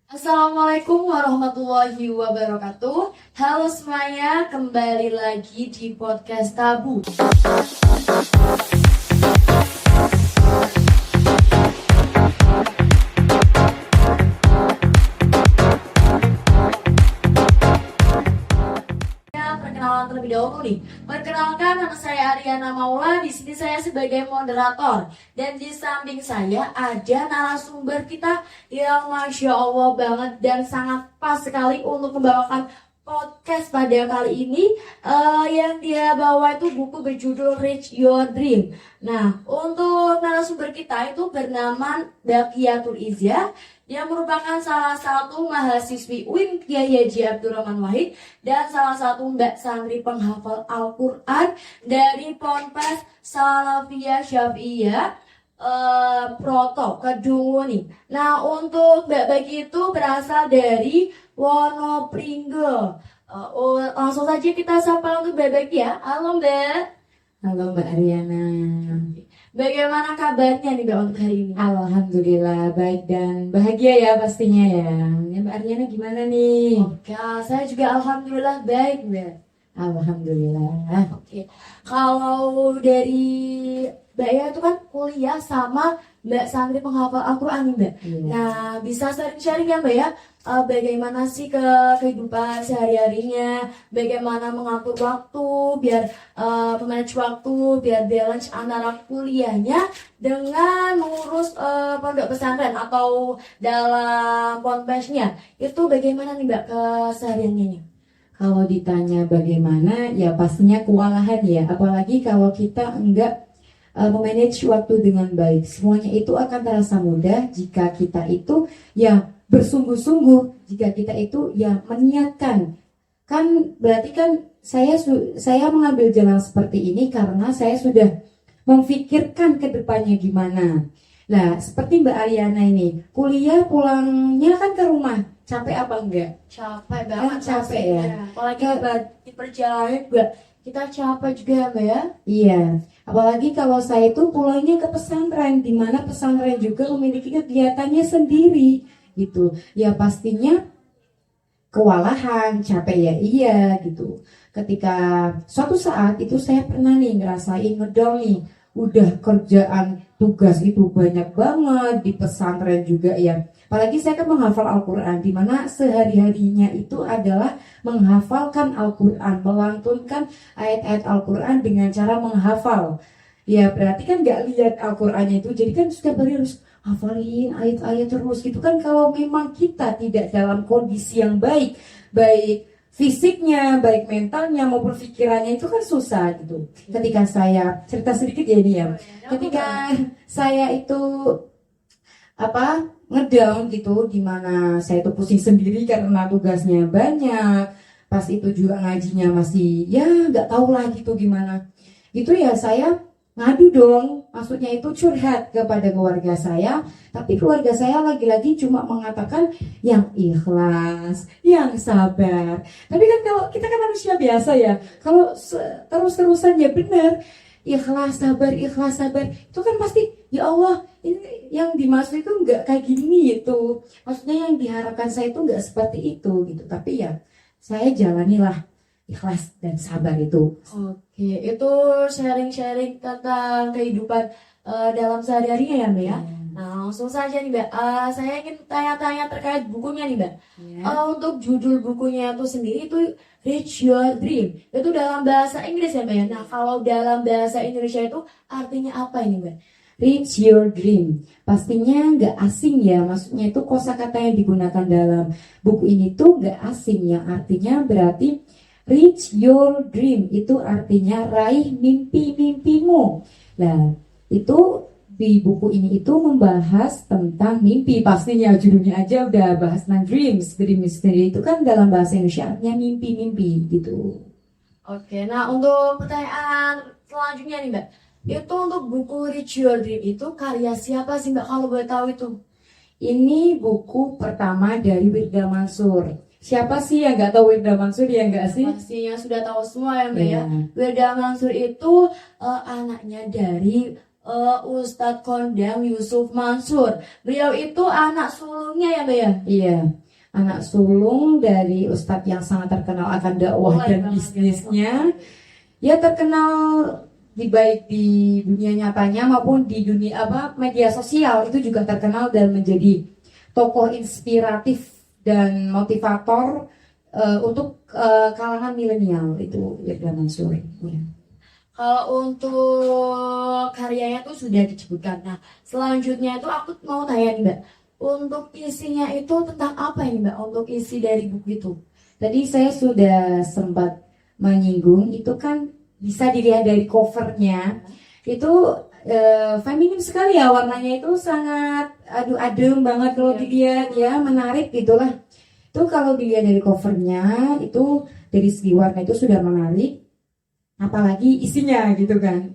Assalamualaikum warahmatullahi wabarakatuh. Halo semuanya, kembali lagi di podcast Tabu. Perkenalan terlebih dahulu nih. Perkenalkan, nama saya Ariana Maula. Di sini saya sebagai moderator, dan di samping saya ada narasumber kita yang masya Allah banget dan sangat pas sekali untuk membawakan podcast pada kali ini. Yang dia bawa itu buku berjudul Reach Your Dream. Nah, untuk narasumber kita itu bernama Baqiyatul Izya, yang merupakan salah satu mahasiswi UIN Kiai Haji Abdurrahman Wahid dan salah satu mbak santri penghafal Al-Quran dari Ponpes Salafiyah Syafi'iyah Proto Kedungu nih. Nah, untuk Mbak Bagi itu berasal dari Wonopringgo. Langsung saja kita sapa untuk Mbak Bagi ya. Halo Mbak. Halo Mbak Ariana. Bagaimana kabarnya nih Mbak untuk hari ini? Alhamdulillah baik dan bahagia ya pastinya ya. Ya Mbak Ariana gimana nih? Oke, saya juga alhamdulillah baik Mbak. Alhamdulillah. Oke, kalau dari Mbak ya itu kan kuliah sama Mbak santri penghafal Al-Quran nih Mbak. Iya. Nah, bisa sharing-sharing ya Mbak ya, bagaimana sih kehidupan sehari-harinya, bagaimana mengatur waktu, biar memanage waktu, biar balance antara kuliahnya dengan mengurus pondok pesantren atau dalam ponpesnya. Itu bagaimana nih Mbak kesehariannya? Kalau ditanya bagaimana ya pastinya kewalahan ya. Apalagi kalau kita enggak memanage waktu dengan baik. Semuanya itu akan terasa mudah jika kita itu ya bersungguh-sungguh, jika kita itu ya meniatkan. Kan berarti kan saya mengambil jalan seperti ini karena saya sudah memfikirkan ke depannya gimana. Nah, seperti Mbak Ariana ini, kuliah pulangnya kan ke rumah, capek apa enggak? Capek banget, Capek ya. Apalagi di perjalanan juga kita capek juga ya Mbak ya. Iya, apalagi kalau saya itu pulangnya ke pesantren, di mana pesantren juga memiliki kegiatannya sendiri, gitu. Ya pastinya kewalahan, capek ya iya, gitu. Ketika suatu saat itu saya pernah nih ngerasain ngedown nih, udah kerjaan tugas itu banyak banget di pesantren juga ya. Apalagi saya kan menghafal Al-Quran, di mana sehari-harinya itu adalah menghafalkan Al-Quran, melantunkan ayat-ayat Al-Quran dengan cara menghafal. Ya berarti kan nggak lihat Al-Qurannya itu, jadi kan setiap hari harus hafalin ayat-ayat terus gitu kan. Kalau memang kita tidak dalam kondisi yang baik, baik fisiknya, baik mentalnya maupun pikirannya itu kan susah gitu. Ketika saya cerita sedikit ya ini ya, ketika saya itu ngedown gitu, dimana saya tuh pusing sendiri karena tugasnya banyak, pas itu juga ngajinya masih ya nggak tahu lah gitu gimana, itu ya saya ngadu dong, maksudnya itu curhat kepada keluarga saya, tapi keluarga saya lagi-lagi cuma mengatakan yang ikhlas, yang sabar. Tapi kan kalau kita kan manusia biasa ya, kalau terus-terusan ya benar ikhlas sabar itu kan pasti ya Allah ini yang dimaksud itu nggak kayak gini gitu, maksudnya yang diharapkan saya itu nggak seperti itu gitu. Tapi ya saya jalanilah ikhlas dan sabar itu. Oke, itu sharing-sharing tentang kehidupan dalam sehari-harinya ya Mbak ya. Nah, langsung saja nih Mbak, saya ingin tanya-tanya terkait bukunya nih Mbak. Untuk judul bukunya itu sendiri itu Reach Your Dream, itu dalam bahasa Inggris ya Mbak ya. Nah, kalau dalam bahasa Indonesia itu artinya apa ini Mbak? Reach your dream, pastinya nggak asing ya, maksudnya itu kosakata yang digunakan dalam buku ini tuh nggak asing ya, artinya berarti reach your dream itu artinya raih mimpi-mimpimu. Nah, itu di buku ini itu membahas tentang mimpi, pastinya judulnya aja udah bahas tentang dreams. Dreams sendiri itu kan dalam bahasa Indonesia artinya mimpi-mimpi gitu. Oke, nah untuk pertanyaan selanjutnya nih Mbak, itu untuk buku Reach Your Dream itu karya siapa sih Mbak kalau boleh tahu itu? Ini buku pertama dari Wirda Mansur. Siapa sih yang nggak tahu Wirda Mansur ya nggak sih? Pastinya sudah tahu semua ya Mbak ya. Iya. Wirda Mansur itu anaknya dari Ustadz Kondang Yusuf Mansur. Beliau itu anak sulungnya ya Mbak ya? Iya, anak sulung dari Ustadz yang sangat terkenal akan dakwah Boleh dan banget, bisnisnya. Ya terkenal baik di dunia nyatanya maupun di dunia media sosial, itu juga terkenal dan menjadi tokoh inspiratif dan motivator untuk kalangan milenial itu Irda Mansur. Ya. Kalau untuk karyanya tuh sudah disebutkan. Nah, selanjutnya itu aku mau tanya nih Mbak, untuk isinya itu tentang apa ini Mbak? Untuk isi dari buku itu? Tadi saya sudah sempat menyinggung itu kan bisa dilihat dari covernya itu feminim sekali ya, warnanya itu sangat adem banget kalau dilihat ya, menarik gitulah. Itu kalau dilihat dari covernya itu dari segi warna itu sudah menarik, apalagi isinya gitu kan.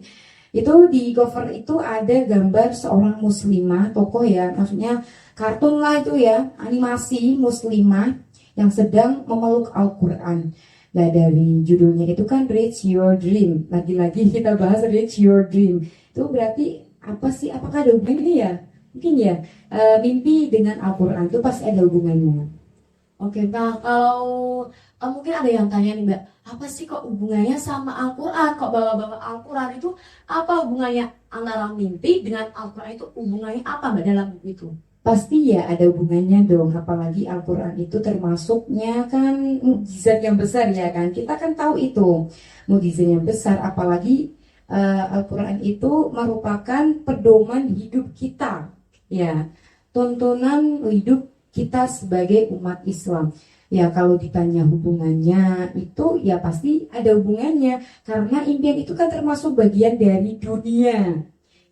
Itu di cover itu ada gambar seorang muslimah, tokoh ya, maksudnya kartun lah itu ya, animasi muslimah yang sedang memeluk Al-Quran. Nah dari judulnya itu kan Reach Your Dream. Lagi-lagi kita bahas Reach Your Dream. Itu berarti apa sih? Apakah ada hubungannya ya? Mungkin ya, mimpi dengan Al-Quran itu pasti ada hubungannya. Oke, nah kalau mungkin ada yang tanya nih Mbak, apa sih kok hubungannya sama Al-Quran? Kok bawa-bawa Al-Quran itu apa hubungannya antara mimpi dengan Al-Quran itu hubungannya apa Mbak dalam buku itu? Pasti ya ada hubungannya dong, apalagi Al-Quran itu termasuknya kan mukjizat yang besar ya kan. Kita kan tahu itu mukjizat yang besar, apalagi Al-Quran itu merupakan pedoman hidup kita ya, tuntunan hidup kita sebagai umat Islam. Ya kalau ditanya hubungannya itu ya pasti ada hubungannya, karena impian itu kan termasuk bagian dari dunia.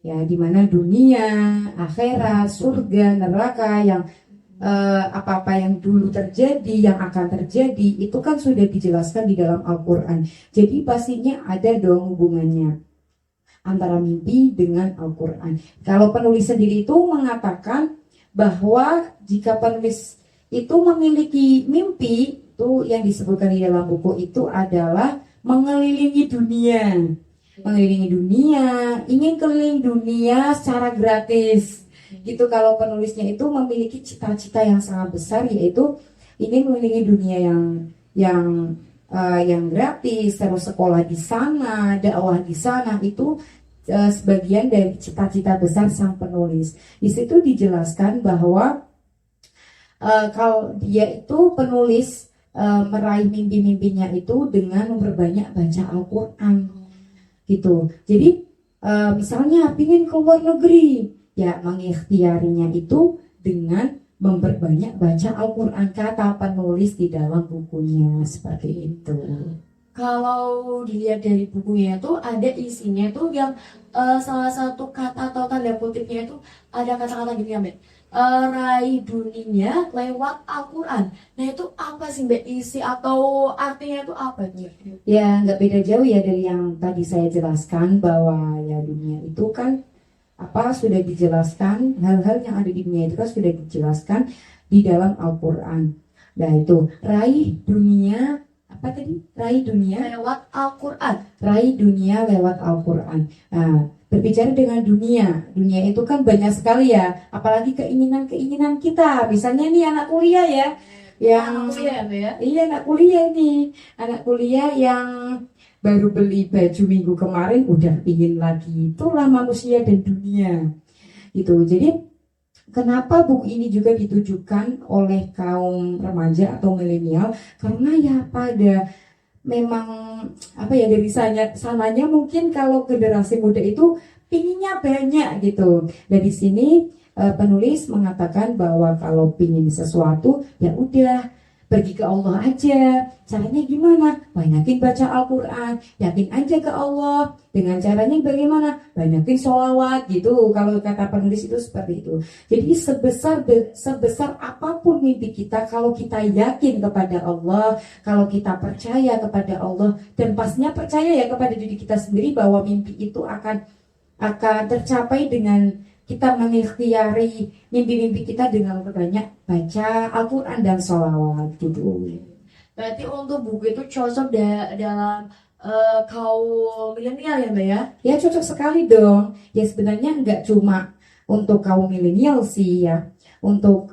Ya, di mana dunia, akhirat, surga, neraka yang apa-apa yang dulu terjadi, yang akan terjadi, itu kan sudah dijelaskan di dalam Al-Quran. Jadi pastinya ada dong hubungannya antara mimpi dengan Al-Quran. Kalau penulis sendiri itu mengatakan bahwa jika penulis itu memiliki mimpi, itu yang disebutkan di dalam buku itu adalah mengelilingi dunia. Mengelilingi dunia, ingin keliling dunia secara gratis gitu. Kalau penulisnya itu memiliki cita-cita yang sangat besar, yaitu ingin mengelilingi dunia yang gratis, terus sekolah di sana, dakwah di sana, itu sebagian dari cita-cita besar sang penulis. Di situ dijelaskan bahwa kalau dia itu penulis meraih mimpi-mimpinya itu dengan memperbanyak baca Al-Quran gitu. Jadi misalnya ingin ke luar negeri, ya mengikhtiarinya itu dengan memperbanyak baca Al-Quran, kata penulis di dalam bukunya seperti itu. Kalau dilihat dari bukunya itu ada isinya itu yang salah satu kata atau tanda kutipnya itu ada kata-kata gini ya Mbak, raih dunia lewat Al-Quran. Nah itu apa sih Mbak isi atau artinya itu apa Mbak? Ya nggak beda jauh ya dari yang tadi saya jelaskan, bahwa ya dunia itu kan sudah dijelaskan, hal-hal yang ada di dunia itu kan sudah dijelaskan di dalam Al-Quran. Nah itu raih dunia raih dunia Lewat Al-Quran. raih dunia lewat Al-Quran. Nah, berbicara dengan dunia itu kan banyak sekali ya, apalagi keinginan kita. Misalnya nih anak kuliah ya, yang Kuliah ya Mbak ya? iya anak kuliah nih, anak kuliah yang baru beli baju minggu kemarin udah pingin lagi. Itulah manusia dan dunia gitu. Jadi kenapa buku ini juga ditujukan oleh kaum remaja atau milenial? Karena ya memang dari sananya mungkin kalau generasi muda itu pinginnya banyak gitu. Dari sini penulis mengatakan bahwa kalau pingin sesuatu ya udah pergi ke Allah aja. Caranya gimana? Banyakin baca Al-Quran, yakin aja ke Allah. Dengan caranya bagaimana? Banyakin sholawat gitu. Kalau kata penulis itu seperti itu. Jadi sebesar apapun mimpi kita, kalau kita yakin kepada Allah, kalau kita percaya kepada Allah, dan pastinya percaya ya kepada diri kita sendiri bahwa mimpi itu akan tercapai dengan kita mengikhtiari mimpi-mimpi kita dengan banyak baca Al-Quran dan sholawat gitu. Berarti untuk buku itu cocok dalam kaum milenial ya Mbak ya? Ya cocok sekali dong. Ya sebenarnya nggak cuma untuk kaum milenial sih ya, untuk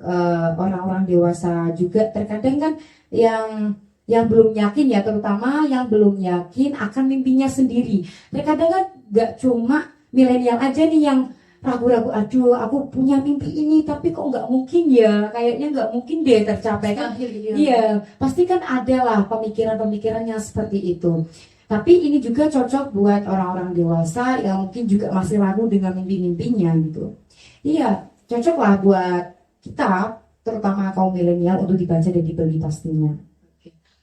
orang-orang dewasa juga terkadang kan yang belum yakin ya, terutama yang belum yakin akan mimpinya sendiri. Terkadang kan nggak cuma milenial aja nih yang ragu-ragu, aduh aku punya mimpi ini tapi kok nggak mungkin ya, kayaknya nggak mungkin deh tercapai kan. Mustahil gitu ya. Iya, pasti kan ada lah pemikiran-pemikiran yang seperti itu. Tapi ini juga cocok buat orang-orang dewasa yang mungkin juga masih ragu dengan mimpi-mimpinya gitu. Iya, cocok lah buat kita, terutama kaum milenial untuk dibaca dan dibeli pastinya.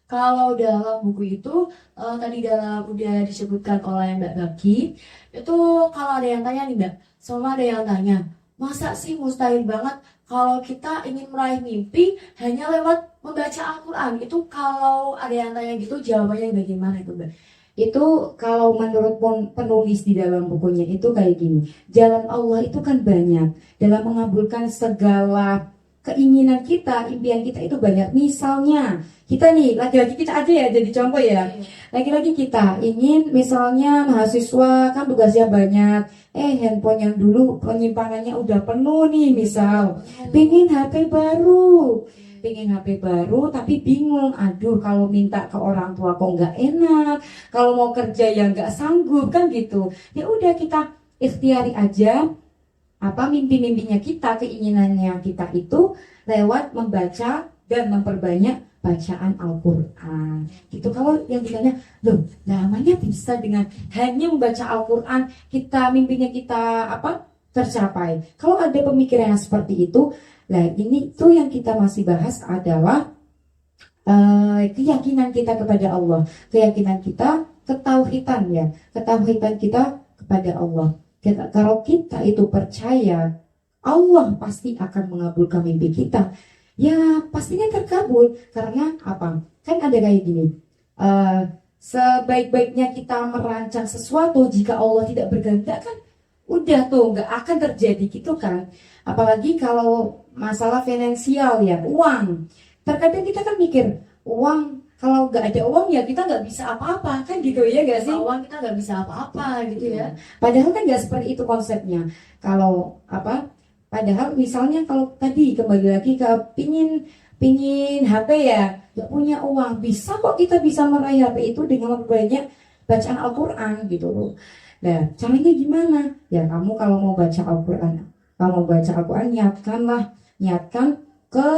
Kalau dalam buku itu tadi udah disebutkan oleh Mbak Baki, itu kalau ada yang tanya nih Mbak, sama ada yang tanya, masa sih mustahil banget kalau kita ingin meraih mimpi hanya lewat membaca Al-Quran? Itu kalau ada yang tanya gitu jawabannya bagaimana itu Mbak? Itu kalau menurut penulis di dalam bukunya itu kayak gini, jalan Allah itu kan banyak dalam mengabulkan segala keinginan kita, impian kita itu banyak. Misalnya kita nih, laki-laki kita aja ya jadi contoh ya, laki-laki kita ingin misalnya mahasiswa kan tugasnya banyak, handphone yang dulu penyimpanannya udah penuh nih, misal pengen HP baru, tapi bingung, aduh kalau minta ke orang tua kok nggak enak, kalau mau kerja ya nggak sanggup kan gitu. Ya udah kita ikhtiari aja apa mimpi-mimpinya kita, keinginannya kita itu lewat membaca dan memperbanyak bacaan Al-Quran gitu. Kalau yang ditanya, loh namanya bisa dengan hanya membaca Al-Quran kita mimpinya kita apa tercapai? Kalau ada pemikiran yang seperti itu, nah ini tuh yang kita masih bahas adalah keyakinan kita kepada Allah, keyakinan kita, ketauhidan ya, ketauhidan kita kepada Allah. Kalau kita itu percaya Allah pasti akan mengabulkan mimpi kita, ya pastinya terkabul. Karena apa? Kan ada kayak gini, sebaik-baiknya kita merancang sesuatu, jika Allah tidak berkehendak kan udah tuh nggak akan terjadi gitu kan. Apalagi kalau masalah finansial ya, uang. Terkadang kita kan mikir, uang kalau nggak ada uang ya kita nggak bisa apa-apa kan gitu ya nggak sih? Uang kita nggak bisa apa-apa gitu ya. Padahal kan nggak seperti itu konsepnya. Kalau apa? Padahal misalnya kalau tadi kembali lagi ke pingin HP ya, nggak punya uang, bisa kok kita bisa meraih HP itu dengan memperbanyak bacaan Al-Quran gitu loh. Nah, caranya gimana? Ya kamu kalau mau baca Al-Quran, niatkan ke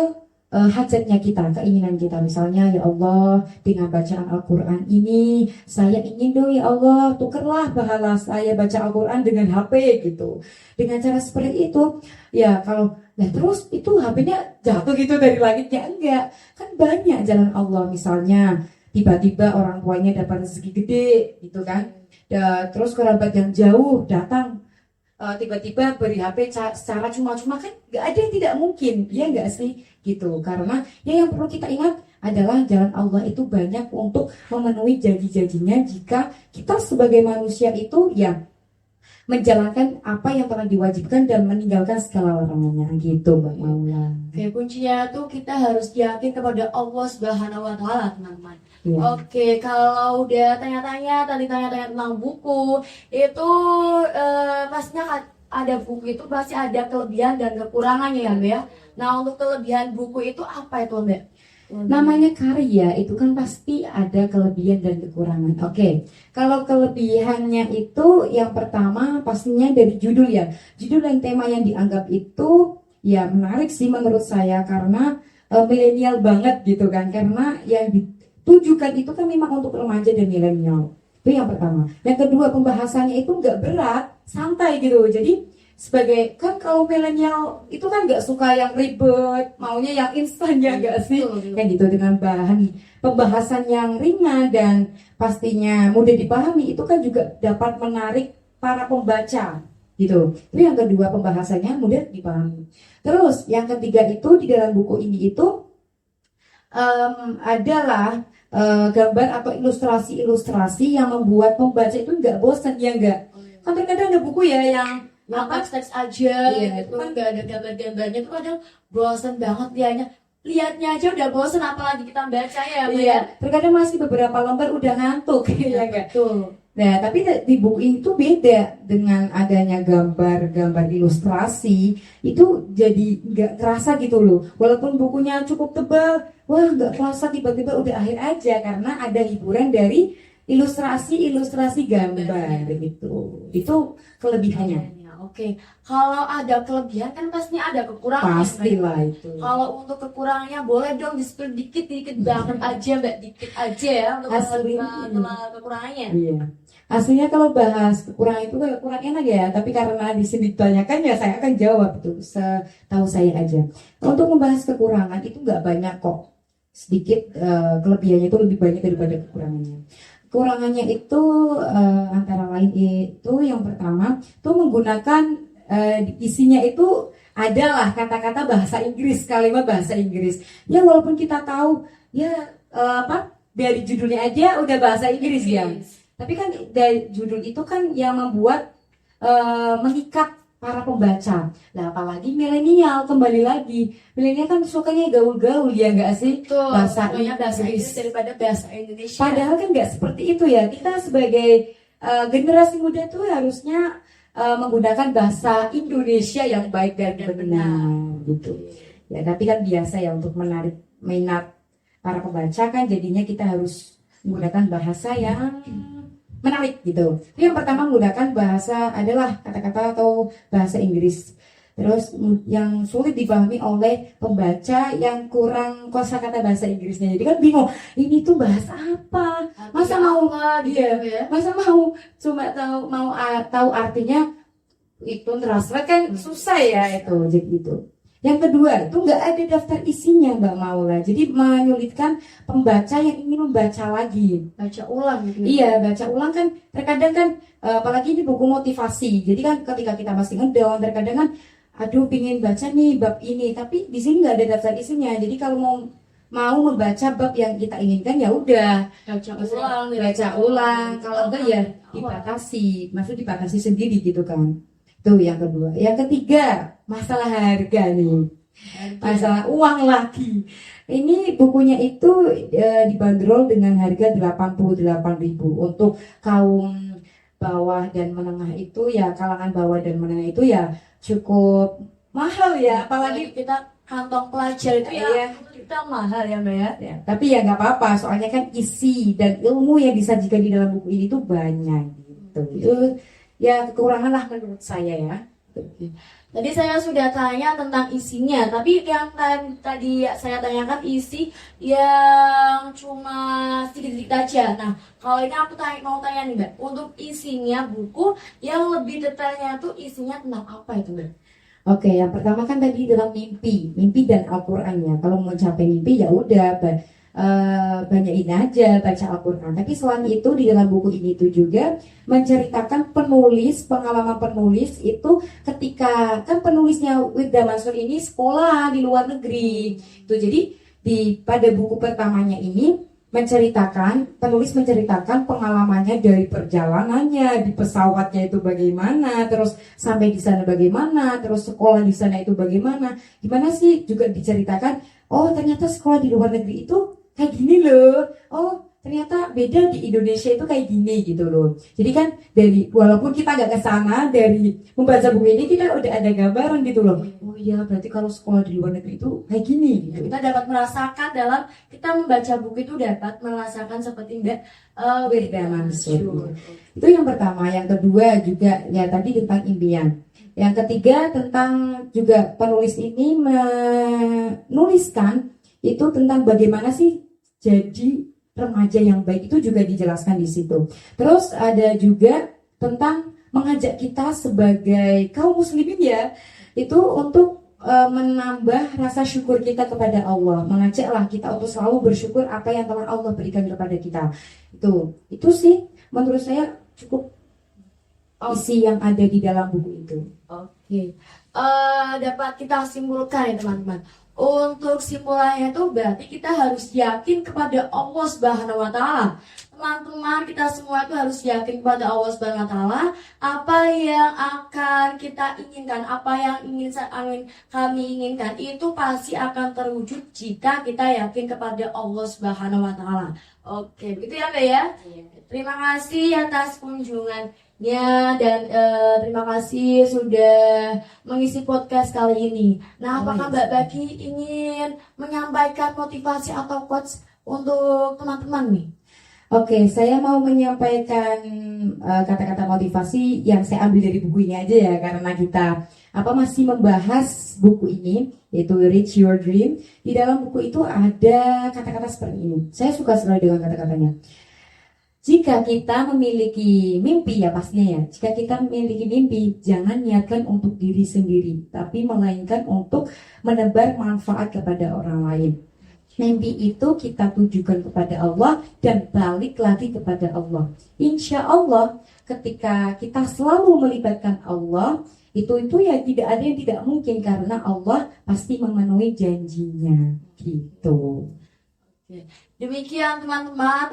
hajatnya kita, keinginan kita. Misalnya, ya Allah, dengan bacaan Al-Quran ini saya ingin dong ya Allah, tukerlah pahala saya baca Al-Quran dengan HP gitu. Dengan cara seperti itu, ya kalau terus itu HP-nya jatuh gitu dari langit, ya enggak. Kan banyak jalan Allah, misalnya tiba-tiba orang tuanya dapat rezeki gede gitu kan. Terus kerabat yang jauh datang, tiba-tiba beri HP secara cuma-cuma, kan nggak ada yang tidak mungkin, ya nggak sih gitu. Karena ya yang perlu kita ingat adalah jalan Allah itu banyak untuk memenuhi janji-janjinya jika kita sebagai manusia itu ya menjalankan apa yang telah diwajibkan dan meninggalkan segala larangannya gitu Mbak Maula. Oke, kuncinya tuh kita harus yakin kepada Allah Subhanahu wa Ta'ala, teman-teman. Ya. Oke, kalau udah tanya-tanya tentang buku itu pastinya ada buku itu pasti ada kelebihan dan kekurangannya ya Mbak ya. Nah, untuk kelebihan buku itu apa itu Mbak? Namanya karya itu kan pasti ada kelebihan dan kekurangan. Oke, kalau kelebihannya itu yang pertama pastinya dari judul ya. Judul dan tema yang dianggap itu ya menarik sih menurut saya, karena milenial banget gitu kan. Karena yang ditujukan itu kan memang untuk remaja dan milenial. Itu yang pertama. Yang kedua, pembahasannya itu nggak berat, santai gitu. Jadi sebagai kan kalau milenial itu kan nggak suka yang ribet, maunya yang instan ya nggak sih? Kayak gitu, dengan bahan pembahasan yang ringan dan pastinya mudah dipahami, itu kan juga dapat menarik para pembaca gitu. Itu yang kedua, pembahasannya mudah dipahami. Terus yang ketiga itu di dalam buku ini itu adalah gambar atau ilustrasi-ilustrasi yang membuat pembaca itu nggak bosan, ya nggak? Kan terkadang ada buku ya yang teks aja iya, gitu kan nggak ada gambar-gambarnya, itu kadang bosan banget dianya. lihatnya aja udah bosen, apalagi kita baca ya, Mbak ya. Iya, terkadang masih beberapa lembar udah ngantuk, ya enggak? Betul. Nah, tapi di buku itu beda dengan adanya gambar-gambar ilustrasi, itu jadi nggak terasa gitu loh. Walaupun bukunya cukup tebal, wah nggak terasa tiba-tiba udah akhir aja karena ada hiburan dari ilustrasi gambar gitu. Itu kelebihannya. Oke, kalau ada kelebihan kan pastinya ada kekurangan. Pastilah itu. Kalau untuk kekurangannya boleh dong di-spill dikit banget aja Mbak, dikit aja ya untuk kekurangannya. Iya. Aslinya kalau bahas kekurangan itu kayak kurang enak ya, tapi karena di sini ditanyakan ya saya akan jawab tuh setahu saya aja. Untuk membahas kekurangan itu nggak banyak kok, sedikit kelebihannya itu lebih banyak daripada kekurangannya. Kekurangannya itu antara lain itu yang pertama tuh menggunakan isinya itu adalah kata-kata bahasa Inggris, kalimat bahasa Inggris. Ya walaupun kita tahu ya dari judulnya aja udah bahasa Inggris ya. Tapi kan dari judul itu kan yang membuat mengikat para pembaca. Nah, apalagi milenial, kembali lagi. Milenial kan sukanya gaul-gaul ya enggak sih? Betul, Bahasa bahasa Inggris Inggris daripada bahasa Indonesia. Padahal kan nggak seperti itu ya. Kita sebagai generasi muda tuh harusnya menggunakan bahasa Indonesia yang baik dan benar gitu. Ya, tapi kan biasa ya untuk menarik minat para pembaca kan jadinya kita harus menggunakan bahasa yang menarik gitu. Yang pertama menggunakan bahasa adalah kata-kata atau bahasa Inggris. Terus yang sulit dipahami oleh pembaca yang kurang kosakata bahasa Inggrisnya. Jadi kan bingung, ini tuh bahasa apa? Masa mau dia, masa mau cuma tahu artinya itu translate kan susah ya itu jadi gitu. Yang kedua itu nggak ada daftar isinya Mbak Maula, jadi menyulitkan pembaca yang ingin membaca lagi. Baca ulang gitu. Iya, baca ulang kan terkadang kan apalagi ini buku motivasi. Jadi kan ketika kita masih ngedown terkadang kan aduh pingin baca nih bab ini, tapi di sini nggak ada daftar isinya. Jadi kalau mau membaca bab yang kita inginkan ya udah baca ulang. Kalau enggak ya dibatasi sendiri gitu kan. Itu yang kedua. Yang ketiga, masalah harga nih. Masalah uang lagi. Ini bukunya itu dibanderol dengan harga 88.000 untuk kaum bawah dan menengah itu ya, kalangan bawah dan menengah itu ya cukup mahal ya, apalagi kita kantong pelajar itu ya kita mahal ya Mbak ya. Ya, tapi ya nggak apa-apa, soalnya kan isi dan ilmu yang disajikan di dalam buku ini tuh banyak gitu. Itu ya kekurangan lah menurut saya ya. Tadi saya sudah tanya tentang isinya, tapi yang tadi saya tanyakan isi yang cuma sedikit-sedikit aja. Nah, kalau ini aku mau tanya nih Mbak, untuk isinya buku yang lebih detailnya tuh isinya tentang apa itu Mbak? Oke, yang pertama kan tadi dalam mimpi dan Al-Qur'annya. Kalau mau capai mimpi ya udah banyakin aja baca Al-Quran. Tapi selain itu di dalam buku ini itu juga menceritakan pengalaman penulis itu ketika kan penulisnya Wirda Mansur ini sekolah di luar negeri. Itu jadi pada buku pertamanya ini penulis menceritakan pengalamannya dari perjalanannya di pesawatnya itu bagaimana, terus sampai di sana bagaimana, terus sekolah di sana itu bagaimana. Gimana sih juga diceritakan, oh ternyata sekolah di luar negeri itu kayak gini loh, oh ternyata beda di Indonesia itu kayak gini gitu loh. Jadi kan walaupun kita nggak ke sana, dari membaca buku ini kita udah ada gambaran gitu loh. Oh iya berarti kalau sekolah di luar negeri itu kayak gini gitu. Kita dapat merasakan kita membaca buku itu dapat merasakan seperti Mbak Wirda Mansur. Itu yang pertama. Yang kedua juga ya tadi tentang impian. Yang ketiga tentang juga penulis ini menuliskan itu tentang bagaimana sih jadi remaja yang baik, itu juga dijelaskan di situ. Terus ada juga tentang mengajak kita sebagai kaum muslimin ya, itu untuk menambah rasa syukur kita kepada Allah. Mengajaklah kita untuk selalu bersyukur apa yang telah Allah berikan kepada kita. Itu sih menurut saya cukup isi yang ada di dalam buku itu. Oke. Dapat kita simpulkan ya teman-teman. Untuk simpulannya itu berarti kita harus yakin kepada Allah Subhanahu wa taala. teman-teman, kita semua itu harus yakin kepada Allah Subhanahu wa taala. Apa yang akan kita inginkan, apa yang kami inginkan itu pasti akan terwujud jika kita yakin kepada Allah Subhanahu wa taala. Oke, begitu ya Mbak ya? Terima kasih atas kunjungannya dan terima kasih sudah mengisi podcast kali ini. Nah, apakah Mbak Bagi ingin menyampaikan motivasi atau quotes untuk teman-teman nih? Oke, saya mau menyampaikan kata-kata motivasi yang saya ambil dari buku ini aja ya, karena kita masih membahas buku ini, yaitu Reach Your Dream. Di dalam buku itu ada kata-kata seperti ini. Saya suka sekali dengan kata-katanya. Jika kita memiliki mimpi, ya pastinya ya, jika kita memiliki mimpi, jangan niatkan untuk diri sendiri, tapi melainkan untuk menebar manfaat kepada orang lain. Mimpi itu kita tujukan kepada Allah dan balik lagi kepada Allah. Insya Allah ketika kita selalu melibatkan Allah, itu ya tidak ada yang tidak mungkin, karena Allah pasti memenuhi janjinya gitu. Demikian teman-teman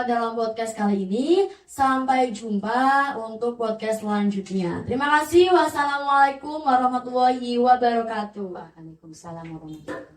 dalam podcast kali ini. Sampai jumpa untuk podcast selanjutnya. Terima kasih. Wassalamualaikum warahmatullahi wabarakatuh. Waalaikumsalam warahmatullahi wabarakatuh.